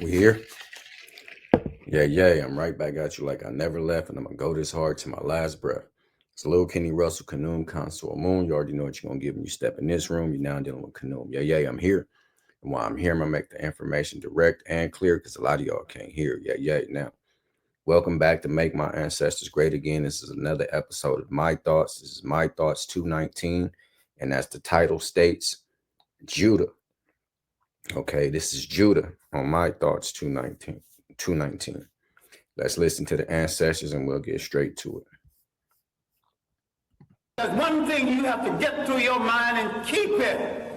We here? Yeah, I'm right back at you like I never left, and I'm gonna go this hard to my last breath. It's Lil Kenny Russell, Kanoom, Console Moon. You already know what you're gonna give when you step in this room. You're now dealing with Kanoom. I'm here. And while I'm here, I'm gonna make the information direct and clear because a lot of y'all can't hear. Now, welcome back to Make My Ancestors Great Again. This is another episode of My Thoughts. This is My Thoughts 219, and as the title states, Judah. Okay, this is Judah on My Thoughts 219. Let's listen to the ancestors and we'll get straight to it. There's one thing you have to get through your mind and keep it.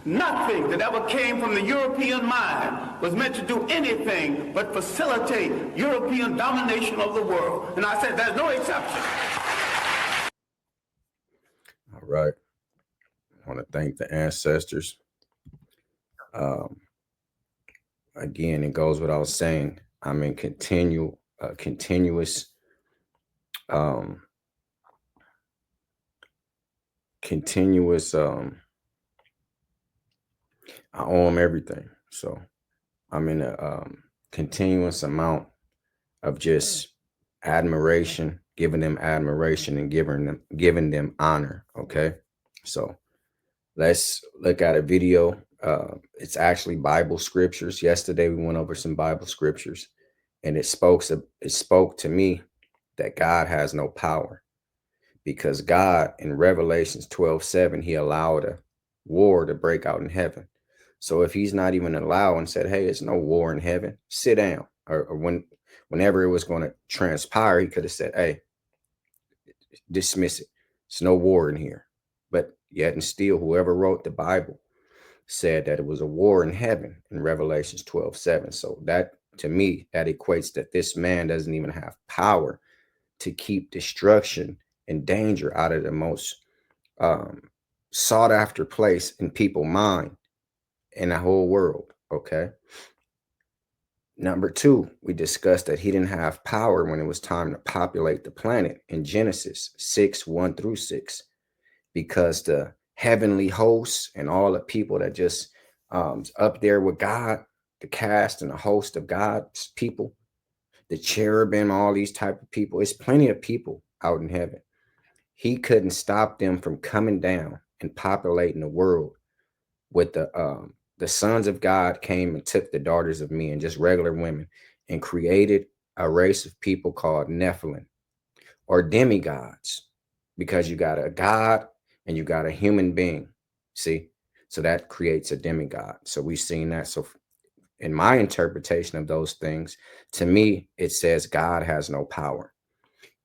Nothing that ever came from the European mind was meant to do anything but facilitate European domination of the world. And I said there's no exception. All right. I want to thank the ancestors. Again, it goes without saying, I'm in continuous I owe them everything. So I'm in a continuous amount of just admiration, giving them admiration and giving them honor. Okay. So let's look at a video. It's actually Bible scriptures. Yesterday we went over some Bible scriptures, and it spoke to me that God has no power, because God in Revelations 12:7, he allowed a war to break out in heaven. So if he's not even allowing, said, hey, it's no war in heaven, sit down, or whenever it was going to transpire, he could have said, hey, dismiss it. It's no war in here. But yet and still, whoever wrote the Bible said that it was a war in heaven in Revelations 12:7. So that, to me, that equates that this man doesn't even have power to keep destruction and danger out of the most sought after place in people's mind in the whole world. Okay. Number two, we discussed that he didn't have power when it was time to populate the planet in Genesis 6:1-6, because the heavenly hosts and all the people that just up there with God, the cast and the host of God's people, the cherubim, all these type of people, it's plenty of people out in heaven. He couldn't stop them from coming down and populating the world with the sons of God came and took the daughters of men, just regular women, and created a race of people called Nephilim, or demigods, because you got a God and you got a human being. See, so that creates a demigod. So we've seen that. So in my interpretation of those things, to me, it says God has no power.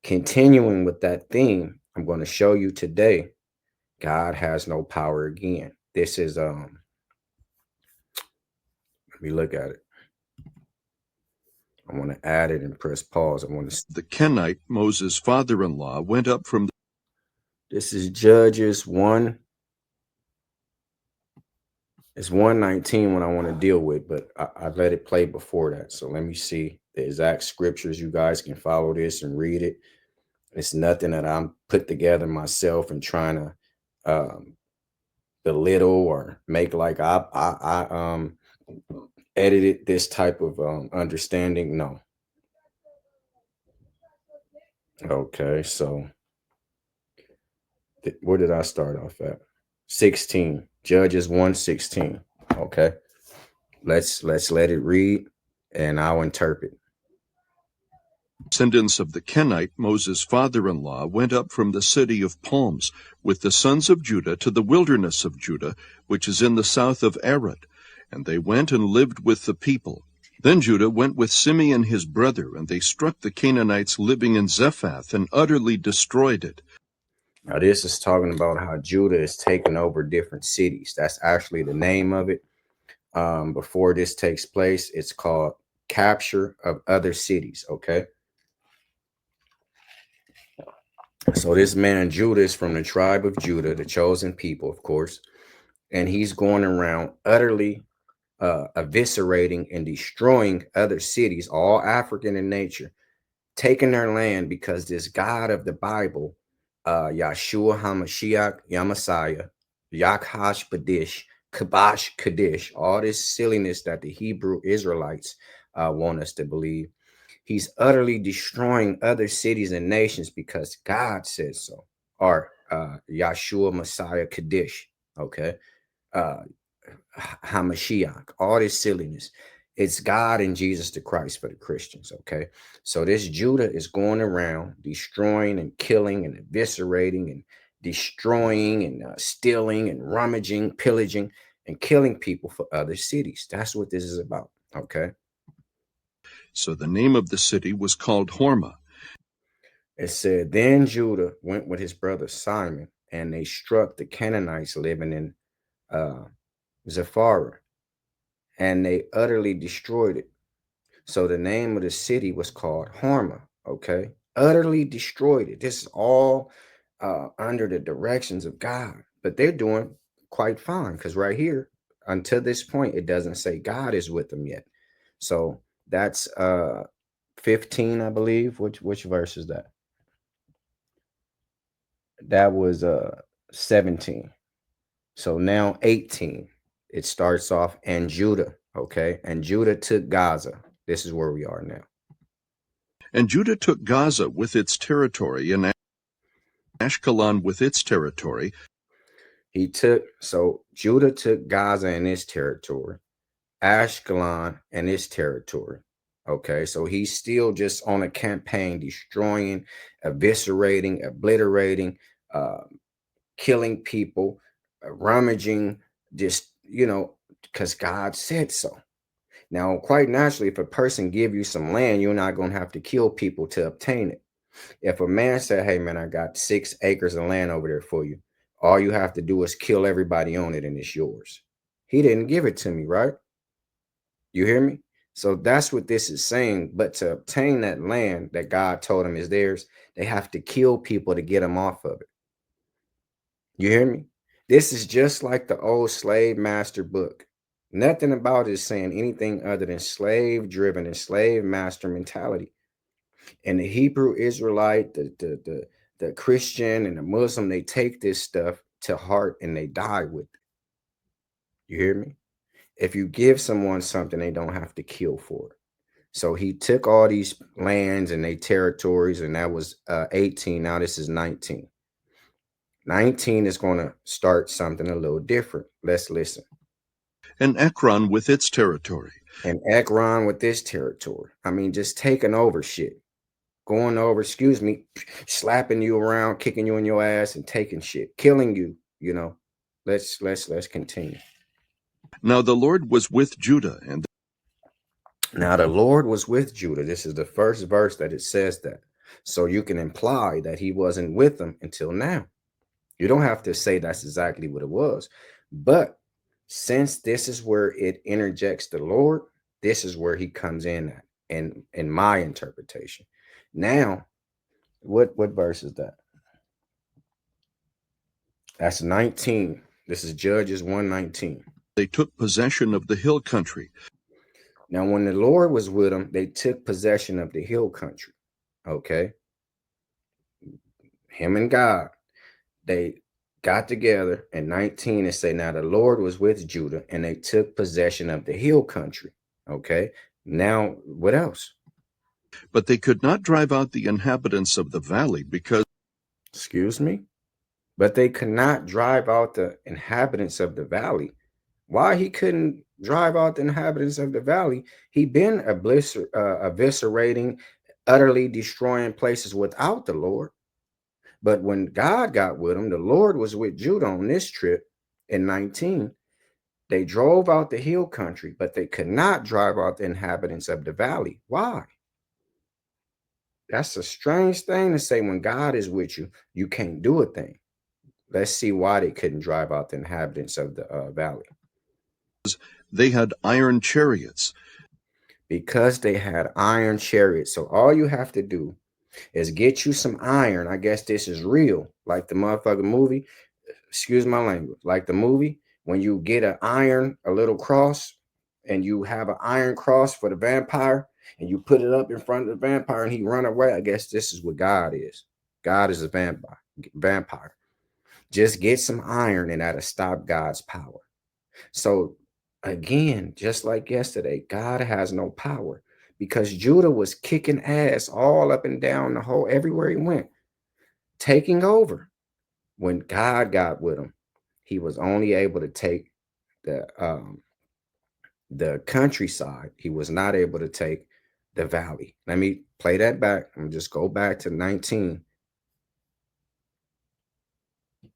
Continuing with that theme, I'm going to show you today, God has no power again. This is let me look at it. I want to add it and press pause. I want to. The Kenite, Moses' father-in-law, went up from. This is Judges 1. It's 119 when I want to deal with, but I let it play before that. So let me see the exact scriptures. You guys can follow this and read it. It's nothing that I'm put together myself and trying to belittle or make like I edited this type of understanding. No. Okay, so where did I start off at? 16, Judges 1:16. Okay, let's let it read and I'll interpret. Descendants of the Kenite, Moses' father-in-law, went up from the city of palms with the sons of Judah to the wilderness of Judah, which is in the south of Arad, and they went and lived with the people. Then Judah went with Simeon his brother, and they struck the Canaanites living in Zephath and utterly destroyed it. Now this is talking about how Judah is taking over different cities. That's actually the name of it. Before this takes place, it's called capture of other cities. Okay. So this man Judah is from the tribe of Judah, the chosen people, of course, and he's going around utterly eviscerating and destroying other cities, all African in nature, taking their land because this God of the Bible, Yahshua HaMashiach, Yamasiah, Yakhash Badish, Kabosh Kaddish, all this silliness that the Hebrew Israelites want us to believe. He's utterly destroying other cities and nations because God said so. Or Yahshua Messiah Kaddish, okay? Uh, Hamashiach, all this silliness. It's God and Jesus the Christ for the Christians, okay? So this Judah is going around destroying and killing and eviscerating and destroying and stealing and rummaging, pillaging and killing people for other cities. That's what this is about, okay? So the name of the city was called Hormah. It said, then Judah went with his brother Simon, and they struck the Canaanites living in Zephirah, and they utterly destroyed it. So the name of the city was called Hormah, okay? Utterly destroyed it. This is all under the directions of God, but they're doing quite fine because right here, until this point, it doesn't say God is with them yet. So that's 15, I believe. Which verse is that? That was 17. So now 18. It starts off, and Judah, okay? And Judah took Gaza. This is where we are now. And Judah took Gaza with its territory, and Ashkelon with its territory. So Judah took Gaza and its territory, Ashkelon and its territory. Okay, so he's still just on a campaign, destroying, eviscerating, obliterating, killing people, rummaging, just, because God said so. Now, quite naturally, if a person give you some land, you're not going to have to kill people to obtain it. If a man said, hey, man, I got 6 acres of land over there for you, all you have to do is kill everybody on it and it's yours. He didn't give it to me, right? You hear me? So that's what this is saying. But to obtain that land that God told them is theirs, they have to kill people to get them off of it. You hear me? This is just like the old slave master book. Nothing about it is saying anything other than slave driven and slave master mentality. And the Hebrew Israelite, the Christian and the Muslim, they take this stuff to heart and they die with it. You hear me? If you give someone something, they don't have to kill for it. So he took all these lands and they territories, and that was 18. Now this is 19. 19 is going to start something a little different. Let's listen. And Ekron with its territory. And Ekron with this territory. I mean, just taking over shit. Going over, slapping you around, kicking you in your ass and taking shit, killing you, Let's continue. Now the Lord was with Judah, and now the Lord was with Judah. This is the first verse that it says that. So you can imply that he wasn't with them until now. You don't have to say that's exactly what it was. But since this is where it interjects the Lord, this is where he comes in at, in my interpretation. Now, what verse is that? That's 19. This is Judges 1:19. They took possession of the hill country. Now, when the Lord was with them, they took possession of the hill country. Okay. Him and God, they got together in 19 and say, now the Lord was with Judah and they took possession of the hill country. Okay. Now, what else? But they could not drive out the inhabitants of the valley because... Excuse me? But they could not drive out the inhabitants of the valley. Why he couldn't drive out the inhabitants of the valley? He been eviscerating, utterly destroying places without the Lord. But when God got with him, the Lord was with Judah on this trip in 19. They drove out the hill country, but they could not drive out the inhabitants of the valley. Why? That's a strange thing to say. When God is with you, you can't do a thing. Let's see why they couldn't drive out the inhabitants of the valley. They had iron chariots. Because they had iron chariots. So all you have to do is get you some iron. I guess this is real, like the motherfucking movie. Excuse my language. Like the movie, when you get a little cross, and you have an iron cross for the vampire, and you put it up in front of the vampire and he run away. I guess this is what God is. God is a vampire. Just get some iron and that'll stop God's power. So again, just like yesterday, God has no power because Judah was kicking ass all up and down the whole everywhere he went, taking over. When God got with him, he was only able to take the countryside. He was not able to take the valley. Let me play that back and just go back to 19.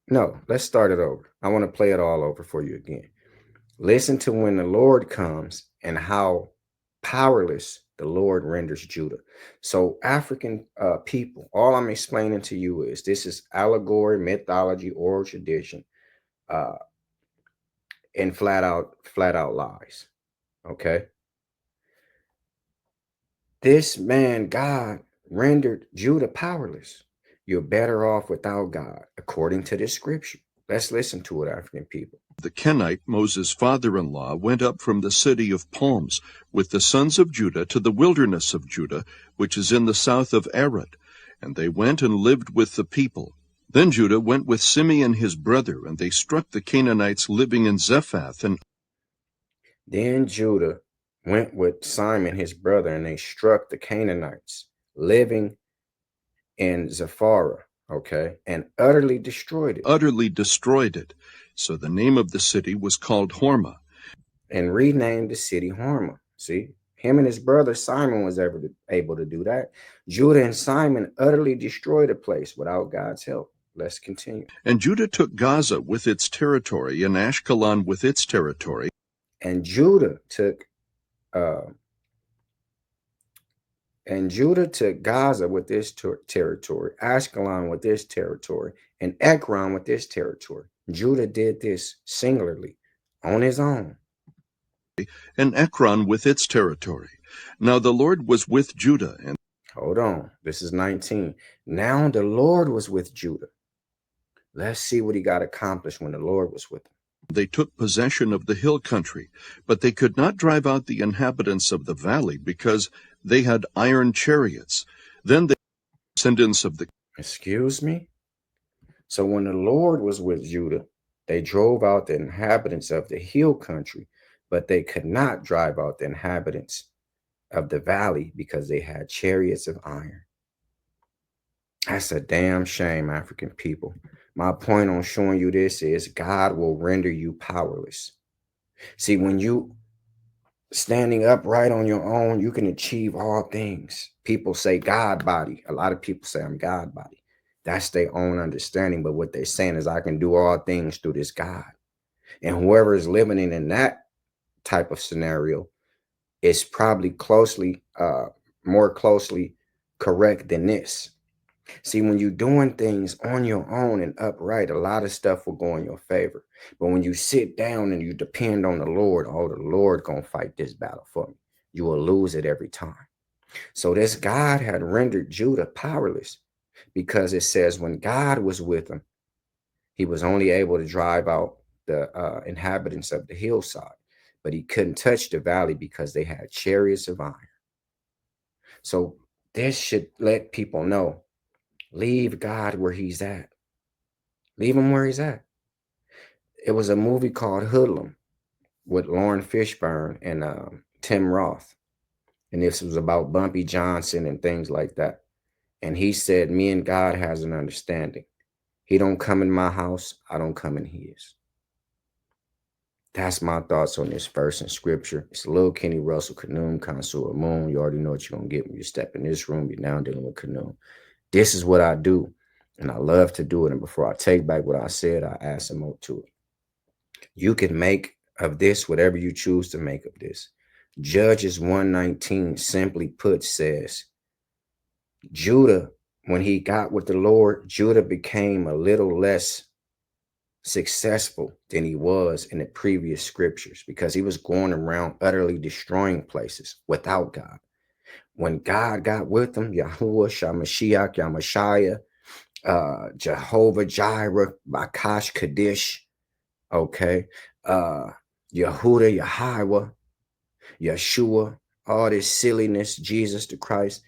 No, let's start it over. I want to play it all over for you again. Listen to when the Lord comes and how powerless the Lord renders Judah. So African people, all I'm explaining to you is this is allegory, mythology, oral tradition, uh, and flat out lies. Okay. This man, God, rendered Judah powerless. You're better off without God, according to this scripture. Let's listen to it, African people. The Kenite, Moses' father-in-law, went up from the city of Palms with the sons of Judah to the wilderness of Judah, which is in the south of Arad. And they went and lived with the people. Then Judah went with Simeon his brother, and they struck the Canaanites living in Zephath. And Then Judah went with Simon his brother, and they struck the Canaanites living in Zephara, okay, and utterly destroyed it. So the name of the city was called Hormah. And renamed the city Hormah. See, him and his brother Simon was able to do that. Judah and Simon utterly destroyed the place without God's help. Let's continue. And Judah took Gaza with its territory, and Ashkelon with its territory. And Judah took Gaza with this territory, Ashkelon with this territory, and Ekron with this territory. Judah did this singularly on his own. And Ekron with its territory. Now the Lord was with Judah. And hold on, this is 19. Now the Lord was with Judah. Let's see what he got accomplished when the Lord was with him. They took possession of the hill country, but they could not drive out the inhabitants of the valley because they had iron chariots. Then the descendants of the... Excuse me? So when the Lord was with Judah, they drove out the inhabitants of the hill country, but they could not drive out the inhabitants of the valley because they had chariots of iron. That's a damn shame, African people. My point on showing you this is God will render you powerless. See, when you standing upright on your own, you can achieve all things. People say God body. A lot of people say I'm God body. That's their own understanding. But what they're saying is I can do all things through this God. And whoever is living in that type of scenario is probably more closely correct than this. See, when you're doing things on your own and upright, a lot of stuff will go in your favor. But when you sit down and you depend on the Lord, oh, the Lord gonna fight this battle for me. You will lose it every time. So this God had rendered Judah powerless because it says when God was with him, he was only able to drive out the inhabitants of the hillside, but he couldn't touch the valley because they had chariots of iron. So this should let people know, leave God where he's at. Leave him where he's at. It was a movie called Hoodlum with Lauren Fishburne and Tim Roth. And this was about Bumpy Johnson and things like that. And he said, me and God has an understanding. He don't come in my house. I don't come in his. That's my thoughts on this verse in scripture. It's Lil Kenny Russell, Kanoom, Consul Moon. You already know what you're going to get when you step in this room. You're now dealing with Kanoom. This is what I do, and I love to do it. And before I take back what I said, I add some more to it. You can make of this whatever you choose to make of this. Judges 1:19 simply put says, Judah, when he got with the Lord, Judah became a little less successful than he was in the previous scriptures because he was going around utterly destroying places without God. When God got with him, Yahuwah, Shamashiach, Yamashia, Jehovah Jireh, Bakash Kaddish, okay, Yehuda, Yahweh, Yeshua, all this silliness, Jesus the Christ,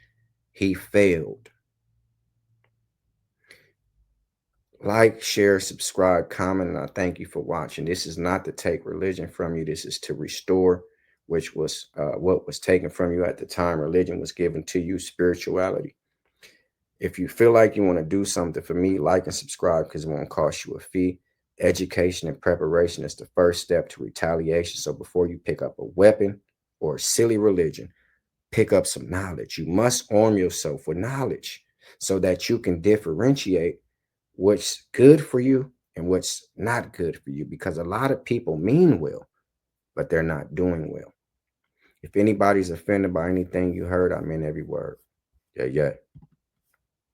he failed. Like, share, subscribe, comment, and I thank you for watching. This is not to take religion from you. This is to restore, which was what was taken from you at the time religion was given to you, spirituality. If you feel like you want to do something for me, like and subscribe because it won't cost you a fee. Education and preparation is the first step to retaliation. So before you pick up a weapon or a silly religion, pick up some knowledge. You must arm yourself with knowledge so that you can differentiate what's good for you and what's not good for you, because a lot of people mean well, but they're not doing well. If anybody's offended by anything you heard, I meant every word. Yeah.